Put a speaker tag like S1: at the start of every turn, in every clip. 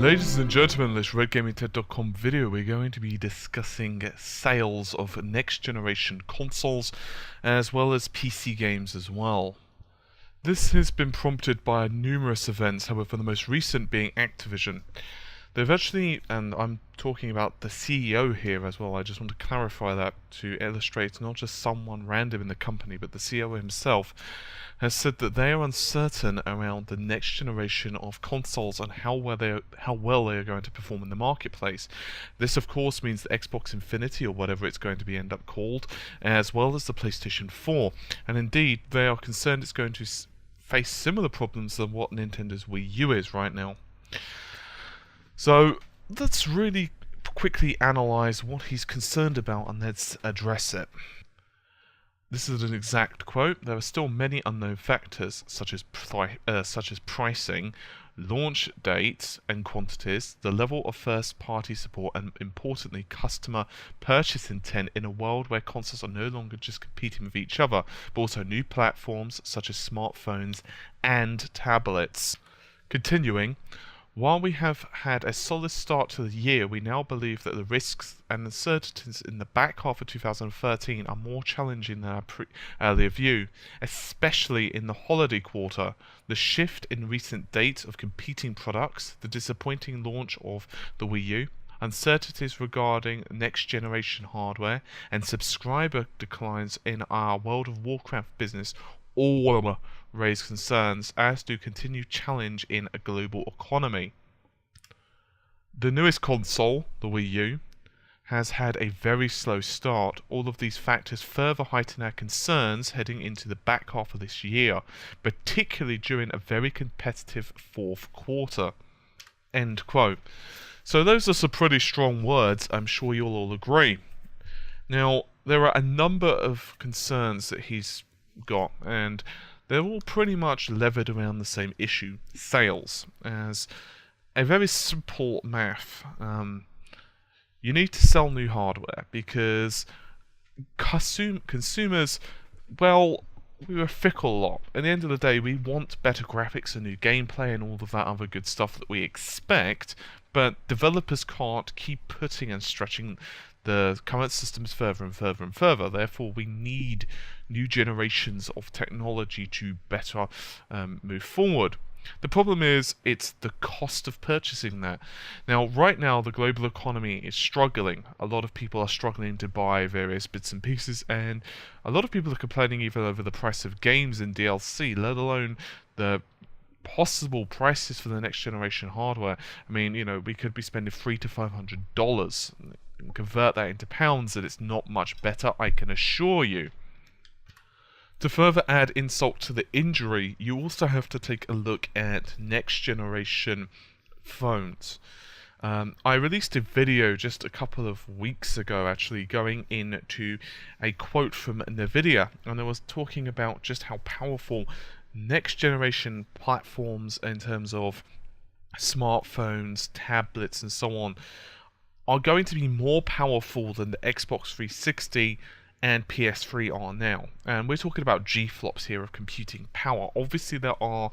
S1: Ladies and gentlemen, in this RedGamingTech.com video, we're going to be discussing sales of next-generation consoles, as well as PC games as well. This has been prompted by numerous events, however the most recent being Activision. They've actually, and I'm talking about the CEO here as well, I just want to clarify that to illustrate not just someone random in the company, but the CEO himself has said that they are uncertain around the next generation of consoles and how well they are going to perform in the marketplace. This of course means the Xbox Infinity, or whatever it's going to be end up called, as well as the PlayStation 4, and indeed they are concerned it's going to face similar problems than what Nintendo's Wii U is right now. So let's really quickly analyze what he's concerned about and let's address it. This is an exact quote. There are still many unknown factors such as pricing, launch dates and quantities, the level of first-party support, and importantly, customer purchase intent in a world where consoles are no longer just competing with each other, but also new platforms such as smartphones and tablets. Continuing, while we have had a solid start to the year, we now believe that the risks and uncertainties in the back half of 2013 are more challenging than our earlier view, especially in the holiday quarter. The shift in recent dates of competing products, the disappointing launch of the Wii U, uncertainties regarding next-generation hardware, and subscriber declines in our World of Warcraft business all raise concerns, as do continued challenge in a global economy. The newest console, the Wii U, has had a very slow start. All of these factors further heighten our concerns heading into the back half of this year, particularly during a very competitive fourth quarter. End quote. So those are some pretty strong words, I'm sure you'll all agree. Now, there are a number of concerns that he's got, and they're all pretty much levered around the same issue: sales. As a very simple math, you need to sell new hardware because consumers, well, we're a fickle lot. At the end of the day, we want better graphics and new gameplay and all of that other good stuff that we expect, but developers can't keep putting and stretching the current systems further and further and further. Therefore, we need new generations of technology to better move forward. The problem is, it's the cost of purchasing that. Now, right now, the global economy is struggling. A lot of people are struggling to buy various bits and pieces, and a lot of people are complaining even over the price of games and DLC, let alone the possible prices for the next generation hardware. I mean, you know, we could be spending $300 to $500. Convert that into pounds, and it's not much better, I can assure you. To further add insult to the injury, you also have to take a look at next generation phones. I released a video just a couple of weeks ago, actually, going into a quote from NVIDIA, and I was talking about just how powerful next generation platforms in terms of smartphones, tablets, and so on are going to be more powerful than the Xbox 360 and PS3 are now. And we're talking about G-flops here of computing power. Obviously there are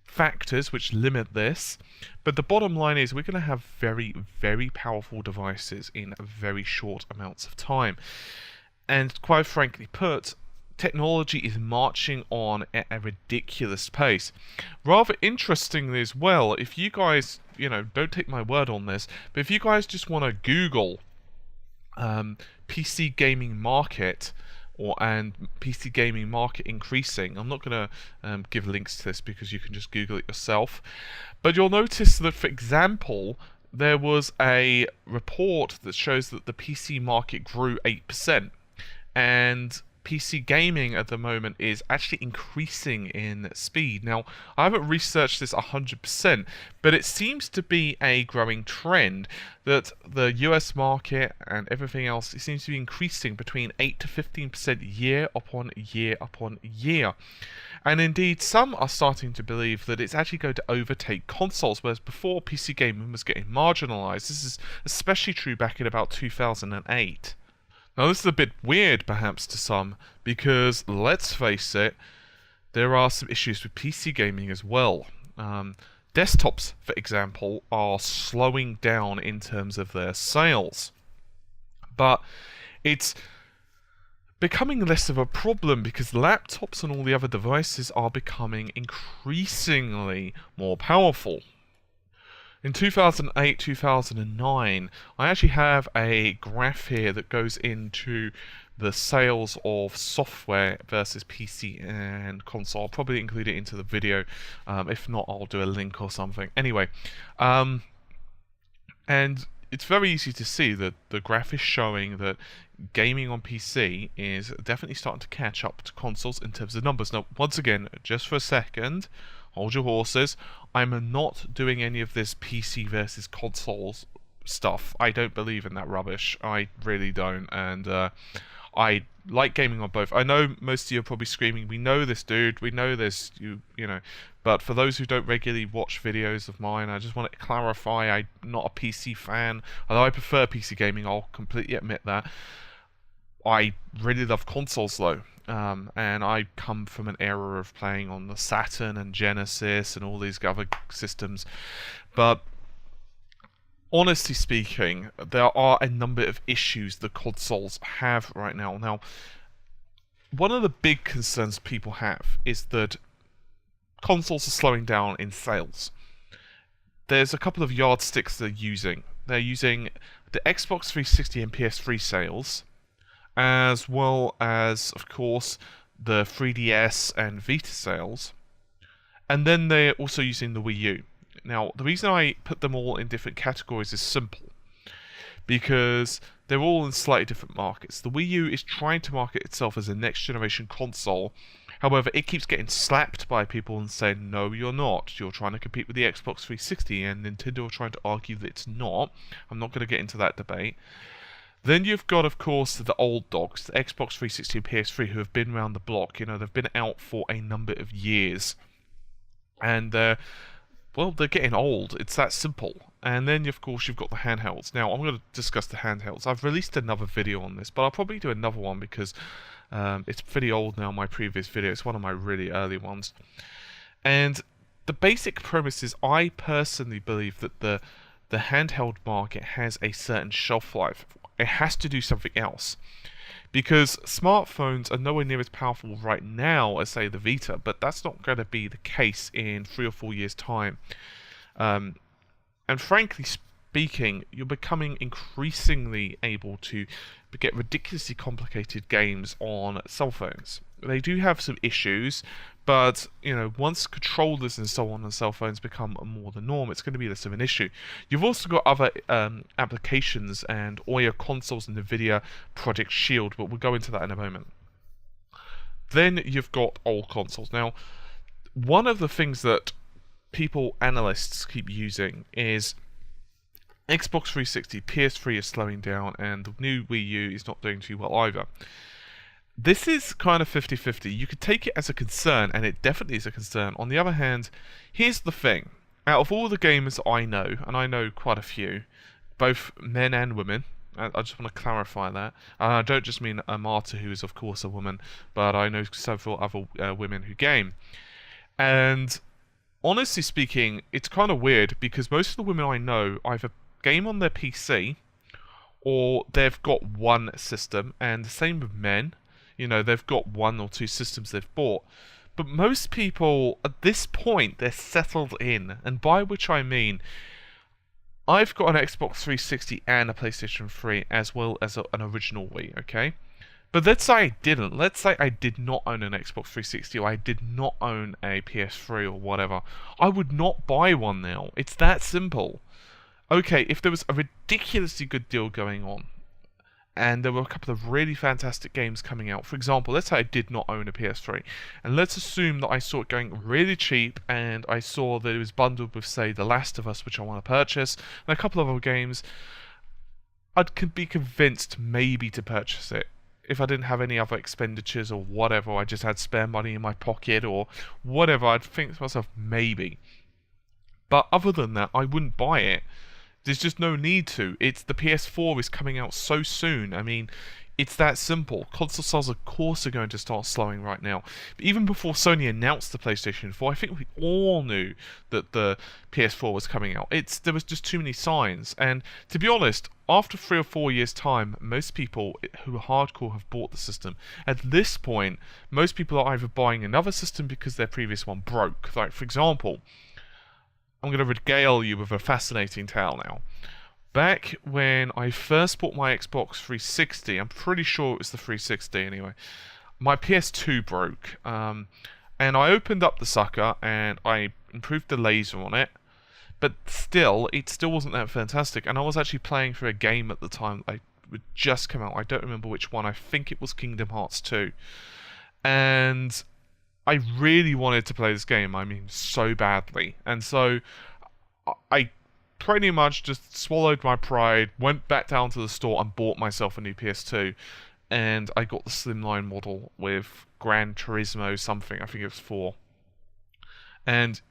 S1: factors which limit this, but the bottom line is we're going to have very, very powerful devices in very short amounts of time. And quite frankly put, technology is marching on at a ridiculous pace. Rather interestingly as well, if you guys, you know, don't take my word on this, but if you guys just want to Google PC gaming market and PC gaming market increasing, I'm not going to give links to this because you can just Google it yourself, but you'll notice that, for example, there was a report that shows that the PC market grew 8%, and PC gaming at the moment is actually increasing in speed. Now, I haven't researched this 100%, but it seems to be a growing trend that the US market and everything else, it seems to be increasing between 8 to 15% year upon year upon year. And indeed, some are starting to believe that it's actually going to overtake consoles, whereas before PC gaming was getting marginalized. This is especially true back in about 2008. Now, this is a bit weird, perhaps, to some, because, let's face it, there are some issues with PC gaming as well. Desktops, for example, are slowing down in terms of their sales. But it's becoming less of a problem because laptops and all the other devices are becoming increasingly more powerful. In 2008, 2009, I actually have a graph here that goes into the sales of software versus PC and console. I'll probably include it into the video. If not, I'll do a link or something. Anyway, and it's very easy to see that the graph is showing that gaming on PC is definitely starting to catch up to consoles in terms of numbers. Now, once again, just for a second, hold your horses. I'm not doing any of this PC versus consoles stuff. I don't believe in that rubbish. I really don't. And I like gaming on both. I know most of you are probably screaming, we know this, dude. We know this. You know. But for those who don't regularly watch videos of mine, I just want to clarify I'm not a PC fan. Although I prefer PC gaming, I'll completely admit that. I really love consoles though. And I come from an era of playing on the Saturn and Genesis and all these other systems. But honestly speaking, there are a number of issues the consoles have right now. Now, one of the big concerns people have is that consoles are slowing down in sales. There's a couple of yardsticks they're using. They're using the Xbox 360 and PS3 sales, as well as, of course, the 3DS and Vita sales. And then they're also using the Wii U. Now, the reason I put them all in different categories is simple. Because they're all in slightly different markets. The Wii U is trying to market itself as a next-generation console. However, it keeps getting slapped by people and saying, no, you're not. You're trying to compete with the Xbox 360, and Nintendo are trying to argue that it's not. I'm not going to get into that debate. Then you've got, of course, the old dogs, the Xbox 360 and PS3, who have been around the block. You know, they've been out for a number of years. And, well, they're getting old. It's that simple. And then, of course, you've got the handhelds. Now, I'm going to discuss the handhelds. I've released another video on this, but I'll probably do another one because it's pretty old now, my previous video. It's one of my really early ones. And the basic premise is I personally believe that the handheld market has a certain shelf life. It has to do something else. Because smartphones are nowhere near as powerful right now as, say, the Vita, but that's not going to be the case in 3 or 4 years' time. And frankly speaking, you're becoming increasingly able to get ridiculously complicated games on cell phones. They do have some issues, but you know, once controllers and so on cell phones become more the norm, it's going to be less of an issue. You've also got other applications and all your consoles and NVIDIA Project Shield, but we'll go into that in a moment. Then you've got old consoles. Now, one of the things that analysts keep using is Xbox 360, PS3 is slowing down, and the new Wii U is not doing too well either. This is kind of 50-50. You could take it as a concern, and it definitely is a concern. On the other hand, here's the thing. Out of all the gamers I know, and I know quite a few, both men and women, I just want to clarify that. I don't just mean Marta, who is of course a woman, but I know several other women who game. And honestly speaking, it's kind of weird because most of the women I know either game on their PC or they've got one system, and the same with men. You know, they've got 1 or 2 systems they've bought. But most people, at this point, they're settled in. And by which I mean, I've got an Xbox 360 and a PlayStation 3, as well as an original Wii, okay? But let's say I didn't. Let's say I did not own an Xbox 360, or I did not own a PS3 or whatever. I would not buy one now. It's that simple. Okay, if there was a ridiculously good deal going on, and there were a couple of really fantastic games coming out. For example, let's say I did not own a PS3, and let's assume that I saw it going really cheap, and I saw that it was bundled with, say, The Last of Us, which I want to purchase, and a couple of other games. I'd be convinced maybe to purchase it. If I didn't have any other expenditures or whatever, I just had spare money in my pocket or whatever, I'd think to myself, maybe. But other than that, I wouldn't buy it. There's just no need to. The PS4 is coming out so soon. I mean, It's that simple. Console sales, of course, are going to start slowing right now. But even before Sony announced the PlayStation 4, I think we all knew that the PS4 was coming out. There was just too many signs. And to be honest, after 3 or 4 years' time, most people who are hardcore have bought the system. At this point, most people are either buying another system because their previous one broke. Like, for example, I'm going to regale you with a fascinating tale now. Back when I first bought my Xbox 360, I'm pretty sure it was the 360 anyway, my PS2 broke. And I opened up the sucker and I improved the laser on it, but it still wasn't that fantastic. And I was actually playing for a game at the time that would just come out. I don't remember which one. I think it was Kingdom Hearts 2. And I really wanted to play this game, I mean, so badly. And so I pretty much just swallowed my pride, went back down to the store and bought myself a new PS2, and I got the slimline model with Gran Turismo something, I think it was 4. And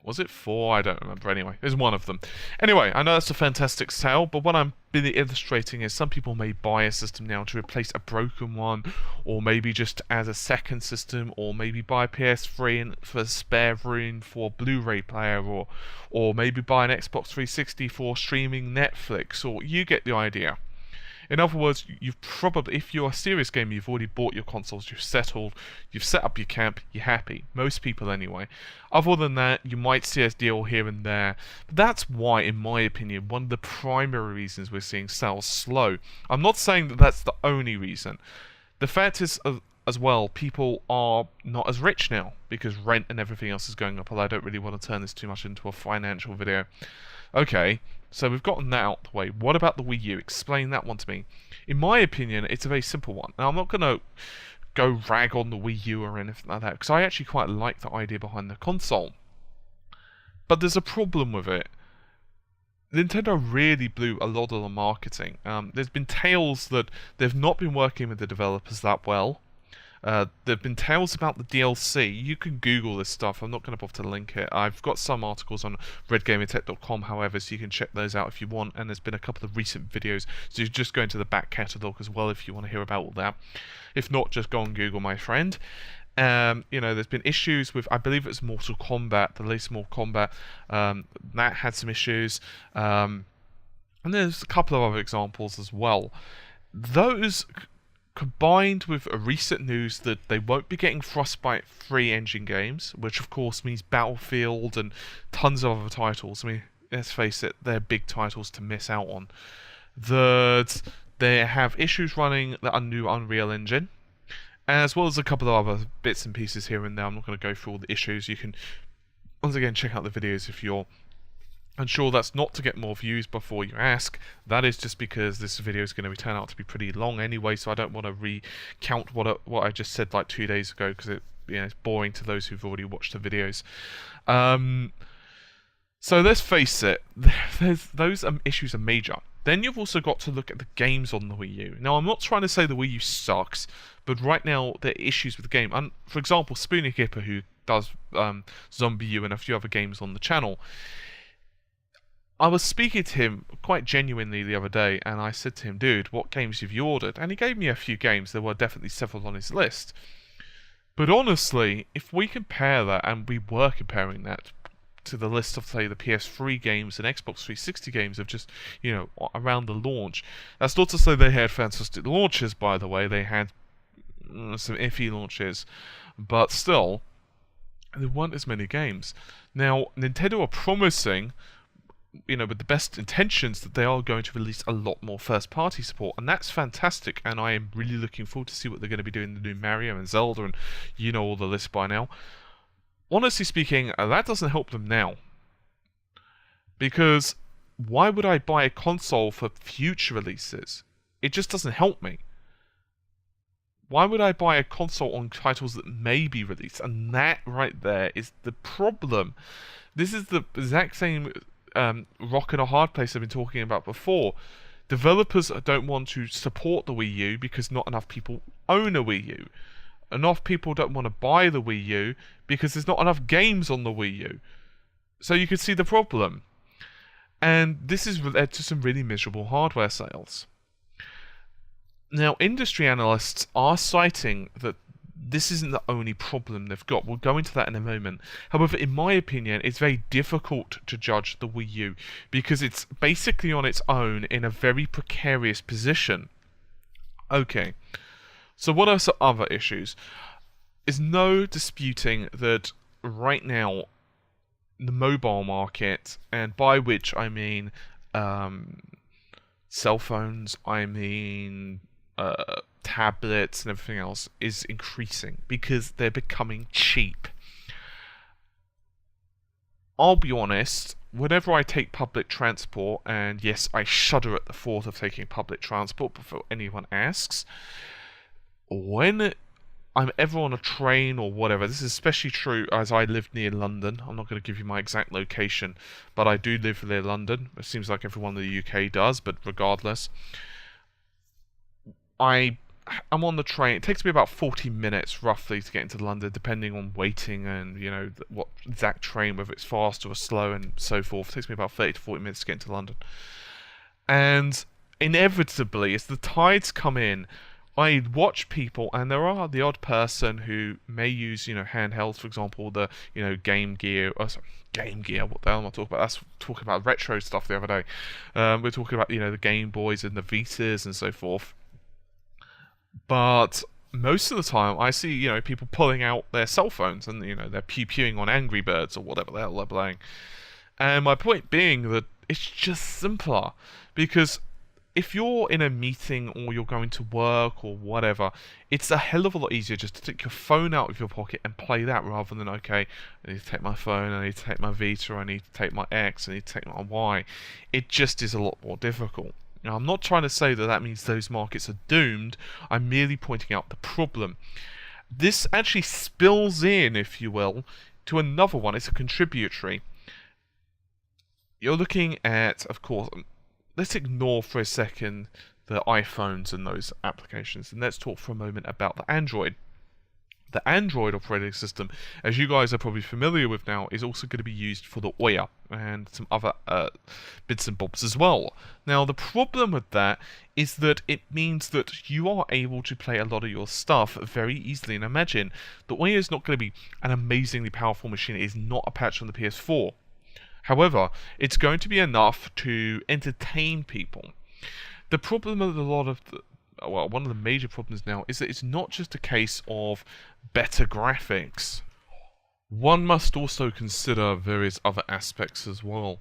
S1: was it 4? I don't remember. Anyway, it was one of them. Anyway, I know that's a fantastic sale, but what I'm really illustrating is some people may buy a system now to replace a broken one, or maybe just add a second system, or maybe buy a PS3 for spare room for a Blu-ray player, or maybe buy an Xbox 360 for streaming Netflix, or you get the idea. In other words, you've probably, if you're a serious gamer, you've already bought your consoles, you've settled, you've set up your camp, you're happy. Most people anyway. Other than that, you might see a deal here and there. But that's why, in my opinion, one of the primary reasons we're seeing sales slow. I'm not saying that that's the only reason. The fact is, as well, people are not as rich now because rent and everything else is going up, although I don't really want to turn this too much into a financial video. Okay, so we've gotten that out the way. What about the Wii U? Explain that one to me. In my opinion, it's a very simple one. Now, I'm not going to go rag on the Wii U or anything like that, because I actually quite like the idea behind the console. But there's a problem with it. Nintendo really blew a lot of the marketing. There's been tales that they've not been working with the developers that well. There have been tales about the DLC. You can Google this stuff. I'm not going to bother to link it. I've got some articles on redgamertech.com, however, so you can check those out if you want. And there's been a couple of recent videos, so you just go into the back catalogue as well if you want to hear about all that. If not, just go on Google, my friend. There's been issues with, I believe it's Mortal Kombat, the latest Mortal Kombat. That had some issues. And there's a couple of other examples as well. Those, combined with a recent news that they won't be getting Frostbite free engine games, which of course means Battlefield and tons of other titles. I mean, let's face it, they're big titles to miss out on. That they have issues running the new Unreal Engine, as well as a couple of other bits and pieces here and there. I'm not going to go through all the issues. You can, once again, check out the videos if you're unsure. That's not to get more views before you ask. That is just because this video is going to turn out to be pretty long anyway, so I don't want to recount what I just said like 2 days ago, because it's boring to those who've already watched the videos. So let's face it, those issues are major. Then you've also got to look at the games on the Wii U. Now, I'm not trying to say the Wii U sucks, but right now there are issues with the game. And for example, Spoonie Kipper, who does Zombie U and a few other games on the channel, I was speaking to him quite genuinely the other day, and I said to him, dude, what games have you ordered? And he gave me a few games. There were definitely several on his list. But honestly, if we compare that, and we were comparing that to the list of, say, the PS3 games and Xbox 360 games of just, around the launch, that's not to say they had fantastic launches, by the way. They had some iffy launches, but still, there weren't as many games. Now, Nintendo are promising, with the best intentions, that they are going to release a lot more first-party support, and that's fantastic, and I am really looking forward to see what they're going to be doing in the new Mario and Zelda, and all the list by now. Honestly speaking, that doesn't help them now. Because why would I buy a console for future releases? It just doesn't help me. Why would I buy a console on titles that may be released? And that right there is the problem. This is the exact same rock and a hard place I've been talking about before. Developers don't want to support the Wii U because not enough people own a Wii U. Enough people don't want to buy the Wii U because there's not enough games on the Wii U. So you can see the problem. And this has led to some really miserable hardware sales. Now, industry analysts are citing that this isn't the only problem they've got. We'll go into that in a moment. However, in my opinion, it's very difficult to judge the Wii U because it's basically on its own in a very precarious position. Okay, so what are some other issues? There's no disputing that right now the mobile market, and by which I mean um, cell phones, I mean tablets and everything else, is increasing because they're becoming cheap. I'll be honest, whenever I take public transport, and yes, I shudder at the thought of taking public transport before anyone asks, when I'm ever on a train or whatever, this is especially true as I live near London. I'm not going to give you my exact location, but I do live near London. It seems like everyone in the UK does, but regardless, I'm on the train. It takes me about 40 minutes roughly to get into London, depending on waiting and what exact train, whether it's fast or slow and so forth. It takes me about 30 to 40 minutes to get into London, and inevitably, as the tides come in, I watch people, and there are the odd person who may use, handhelds, for example, the, Game Gear. Oh, sorry, Game Gear. What the hell am I talking about? That's talking about retro stuff the other day. We're talking about, the Game Boys and the Vitas and so forth. But most of the time, I see, people pulling out their cell phones and, they're pew-pewing on Angry Birds or whatever the hell they're playing. And my point being that it's just simpler because if you're in a meeting or you're going to work or whatever, it's a hell of a lot easier just to take your phone out of your pocket and play that rather than, okay, I need to take my phone, I need to take my Vita, I need to take my X, I need to take my Y. It just is a lot more difficult. Now, I'm not trying to say that means those markets are doomed. I'm merely pointing out the problem. This actually spills in, if you will, to another one. It's a contributory. You're looking at, of course, let's ignore for a second the iPhones and those applications, and let's talk for a moment about the Android. The Android operating system, as you guys are probably familiar with now, is also going to be used for the Ouya and some other bits and bobs as well. Now, the problem with that is that it means that you are able to play a lot of your stuff very easily. And imagine, the Ouya is not going to be an amazingly powerful machine. It is not a patch on the PS4. However, it's going to be enough to entertain people. The problem with a lot of one of the major problems now is that it's not just a case of better graphics. One must also consider various other aspects as well.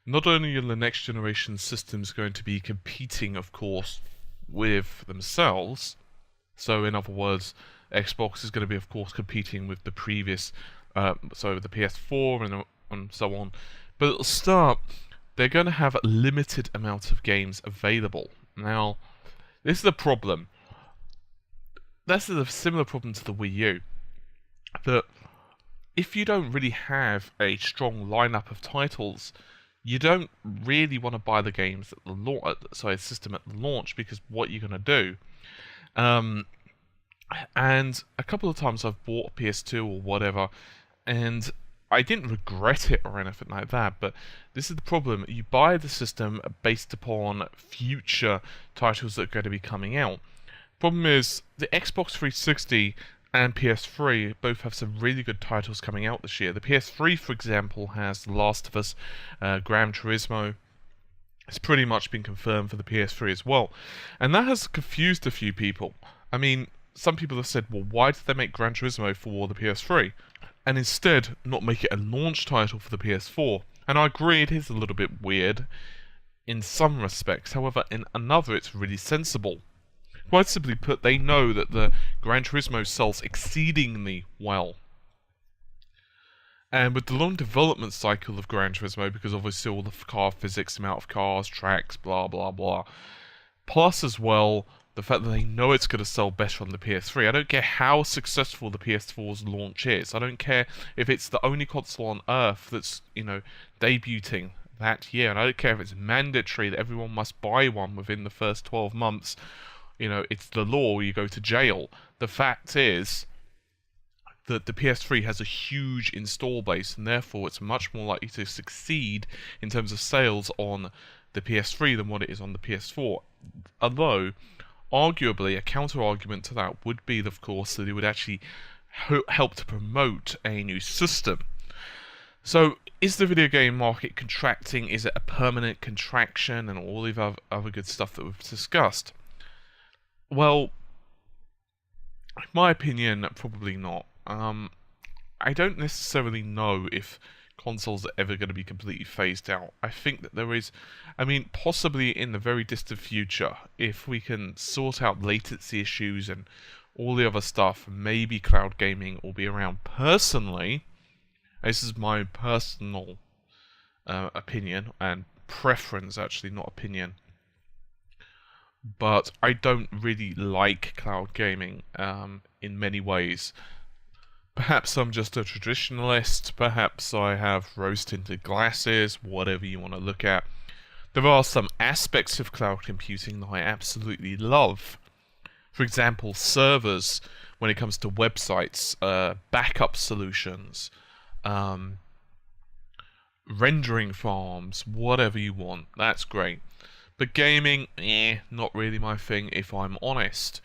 S1: Not only are the next generation systems going to be competing, of course, with themselves, so in other words, Xbox is going to be, of course, competing with the previous, so the PS4 and so on, but at the start, they're going to have a limited amount of games available. Now, this is a problem. This is a similar problem to the Wii U. That if you don't really have a strong lineup of titles, you don't really want to buy the games at the system at the launch, because what you're going to do. And a couple of times I've bought a PS2 or whatever, and I didn't regret it or anything like that, but this is the problem. You buy the system based upon future titles that are going to be coming out. Problem is, the Xbox 360 and PS3 both have some really good titles coming out this year. The PS3, for example, has The Last of Us, Gran Turismo. It's pretty much been confirmed for the PS3 as well. And that has confused a few people. I mean, some people have said, well, why did they make Gran Turismo for the PS3? And instead not make it a launch title for the PS4. And I agree, it is a little bit weird in some respects. However, in another, it's really sensible. Quite simply put, they know that the Gran Turismo sells exceedingly well. And with the long development cycle of Gran Turismo, because obviously all the car physics, amount of cars, tracks, blah blah blah, plus as well the fact that they know it's going to sell better on the PS3. I don't care how successful the PS4's launch is. I don't care if it's the only console on Earth that's, debuting that year. And I don't care if it's mandatory that everyone must buy one within the first 12 months. It's the law, or you go to jail. The fact is that the PS3 has a huge install base, and therefore it's much more likely to succeed in terms of sales on the PS3 than what it is on the PS4. Although, Arguably, a counter-argument to that would be, of course, that it would actually help to promote a new system. So, is the video game market contracting? Is it a permanent contraction? And all the other good stuff that we've discussed. Well, in my opinion, probably not. I don't necessarily know if consoles are ever going to be completely phased out. I think that there is, possibly in the very distant future, if we can sort out latency issues and all the other stuff, maybe cloud gaming will be around. Personally, this is my personal opinion and preference, actually, not opinion. But I don't really like cloud gaming in many ways. Perhaps I'm just a traditionalist, perhaps I have rose-tinted glasses, whatever you want to look at. There are some aspects of cloud computing that I absolutely love. For example, servers, when it comes to websites, backup solutions, rendering farms, whatever you want, that's great. But gaming, not really my thing if I'm honest.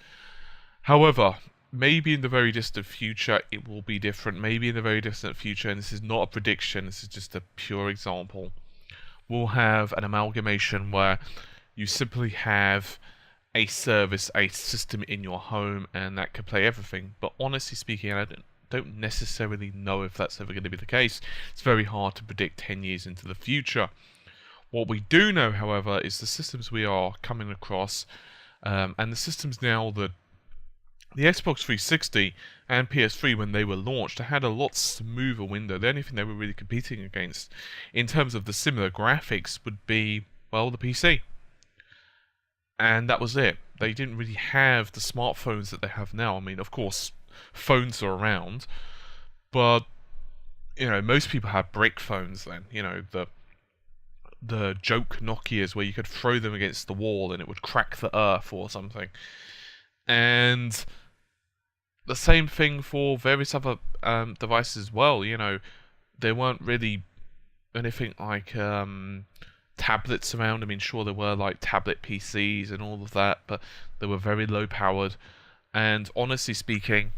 S1: However, maybe in the very distant future it will be different. Maybe in the very distant future, and this is not a prediction, this is just a pure example, we'll have an amalgamation where you simply have a service, a system in your home, and that can play everything. But honestly speaking, I don't necessarily know if that's ever going to be the case. It's very hard to predict 10 years into the future. What we do know, however, is the systems we are coming across, and the systems now that the Xbox 360 and PS3, when they were launched, they had a lot smoother window. The only thing they were really competing against in terms of the similar graphics would be, well, the PC. And that was it. They didn't really have the smartphones that they have now. Of course, phones are around, but, most people had brick phones then. The joke Nokias where you could throw them against the wall and it would crack the earth or something. And the same thing for various other devices as well. There weren't really anything like tablets around. Sure, there were like tablet PCs and all of that, but they were very low powered. And honestly speaking,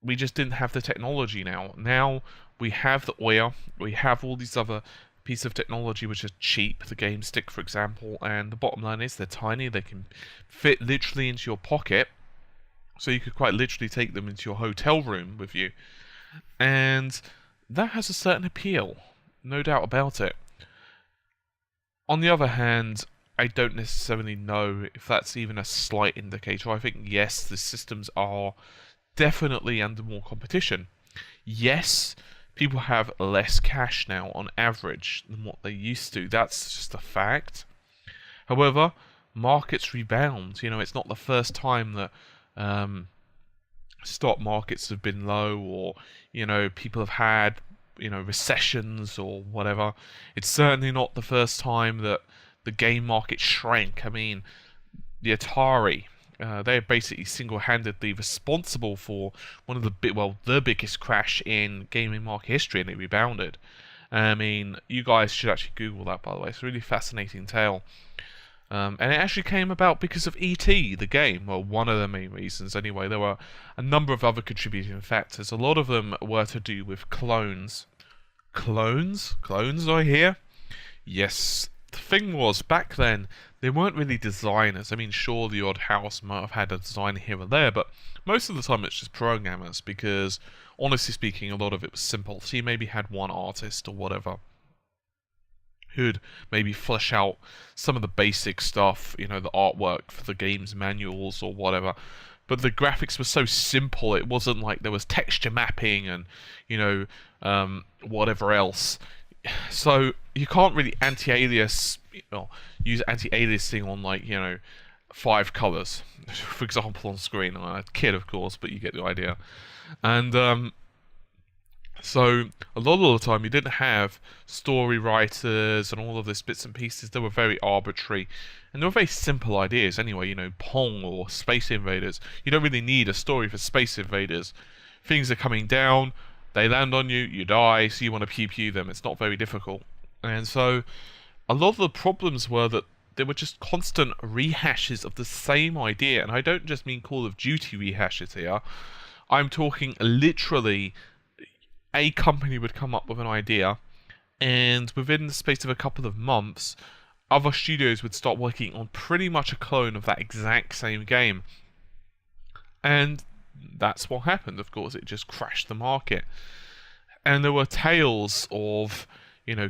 S1: we just didn't have the technology now. Now we have the Ouya, we have all these other piece of technology which is cheap, the game stick for example, and the bottom line is they're tiny, they can fit literally into your pocket, so you could quite literally take them into your hotel room with you, and that has a certain appeal, no doubt about it. On the other hand, I don't necessarily know if that's even a slight indicator. I think yes, the systems are definitely under more competition. Yes, people have less cash now on average than what they used to. That's just a fact. However, markets rebound. It's not the first time that stock markets have been low, or people have had recessions or whatever. It's certainly not the first time that the game market shrank. The Atari, they're basically single-handedly responsible for one of the biggest crash in gaming market history, and it rebounded. You guys should actually Google that, by the way. It's a really fascinating tale. And it actually came about because of E.T., the game. Well, one of the main reasons, anyway. There were a number of other contributing factors. A lot of them were to do with clones. Clones? Clones, I hear? Yes. The thing was, back then, they weren't really designers. Sure, the odd house might have had a designer here or there, but most of the time it's just programmers, because, honestly speaking, a lot of it was simple. So you maybe had one artist or whatever who'd maybe flesh out some of the basic stuff, the artwork for the game's manuals or whatever. But the graphics were so simple, it wasn't like there was texture mapping and, whatever else. So you can't really use anti-aliasing on 5 colors, for example, on screen. I'm a kid, of course, but you get the idea. And so a lot of the time you didn't have story writers and all of this bits and pieces. They were very arbitrary, and they were very simple ideas anyway. Pong or Space Invaders. You don't really need a story for Space Invaders. Things are coming down, they land on you, you die, so you want to pew them. It's not very difficult. And so a lot of the problems were that there were just constant rehashes of the same idea, and I don't just mean Call of Duty rehashes here. I'm talking literally a company would come up with an idea, and within the space of a couple of months, other studios would start working on pretty much a clone of that exact same game. And that's what happened, of course. It just crashed the market. And there were tales of,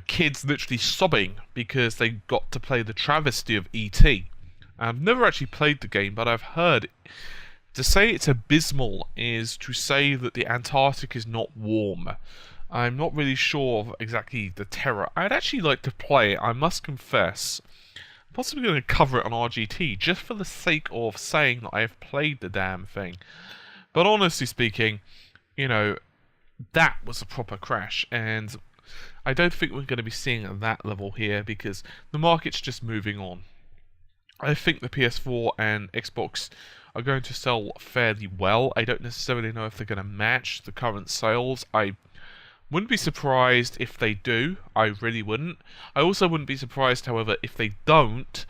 S1: kids literally sobbing because they got to play the travesty of E.T. I've never actually played the game, but I've heard to say it's abysmal is to say that the Antarctic is not warm. I'm not really sure of exactly the terror. I'd actually like to play it, I must confess. I'm possibly going to cover it on RGT, just for the sake of saying that I have played the damn thing. But honestly speaking, that was a proper crash, and I don't think we're going to be seeing at that level here, because the market's just moving on. I think the PS4 and Xbox are going to sell fairly well. I don't necessarily know if they're going to match the current sales. I wouldn't be surprised if they do. I really wouldn't. I also wouldn't be surprised, however, if they don't,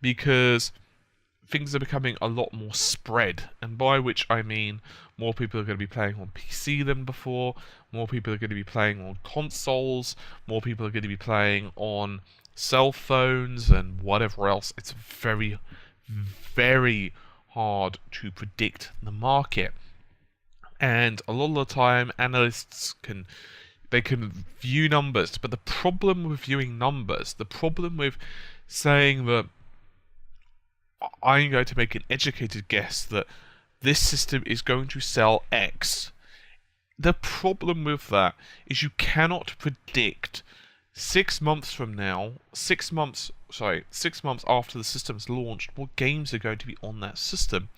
S1: because things are becoming a lot more spread, and by which I mean more people are going to be playing on PC than before, more people are going to be playing on consoles, more people are going to be playing on cell phones and whatever else. It's very, very hard to predict the market, and a lot of the time analysts can view numbers, but the problem with viewing numbers, the problem with saying that I'm going to make an educated guess that this system is going to sell X, the problem with that is you cannot predict 6 months from now, 6 months after the system's launched, what games are going to be on that system.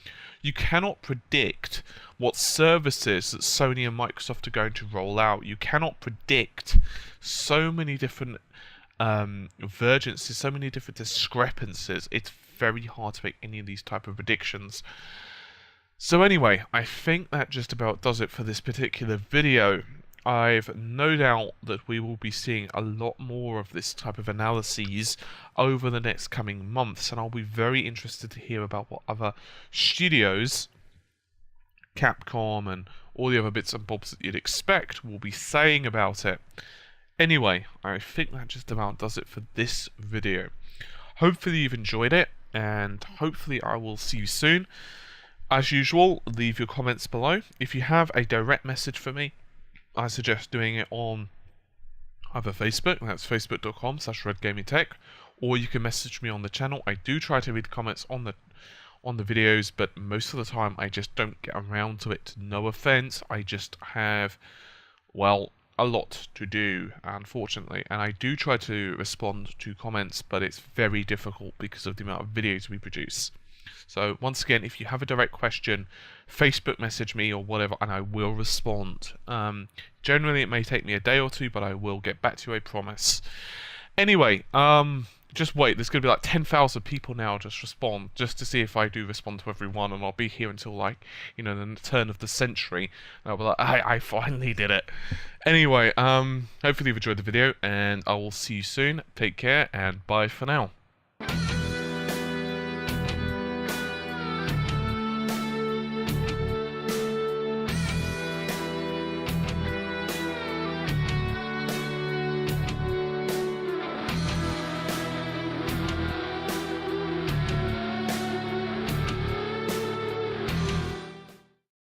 S1: You cannot predict what services that Sony and Microsoft are going to roll out. You cannot predict so many different divergences, so many different discrepancies. It's very hard to make any of these type of predictions. So anyway, I think that just about does it for this particular video. I've no doubt that we will be seeing a lot more of this type of analyses over the next coming months, and I'll be very interested to hear about what other studios, Capcom and all the other bits and bobs that you'd expect, will be saying about it. Anyway, I think that just about does it for this video. Hopefully you've enjoyed it, and hopefully I will see you soon. As usual, leave your comments below. If you have a direct message for me, I suggest doing it on either Facebook, that's facebook.com/redgamingtech, or you can message me on the channel. I do try to read comments on the videos, but most of the time I just don't get around to it. No offense, I just have, well, a lot to do, unfortunately, and I do try to respond to comments, but it's very difficult because of the amount of videos we produce. So once again, if you have a direct question, Facebook message me or whatever, and I will respond. Generally, it may take me a day or two, but I will get back to you, I promise. Anyway, just wait. There's going to be like 10,000 people now just respond, just to see if I do respond to everyone, and I'll be here until, like, the turn of the century. And I'll be like, I finally did it. Anyway, hopefully you've enjoyed the video, and I will see you soon. Take care, and bye for now.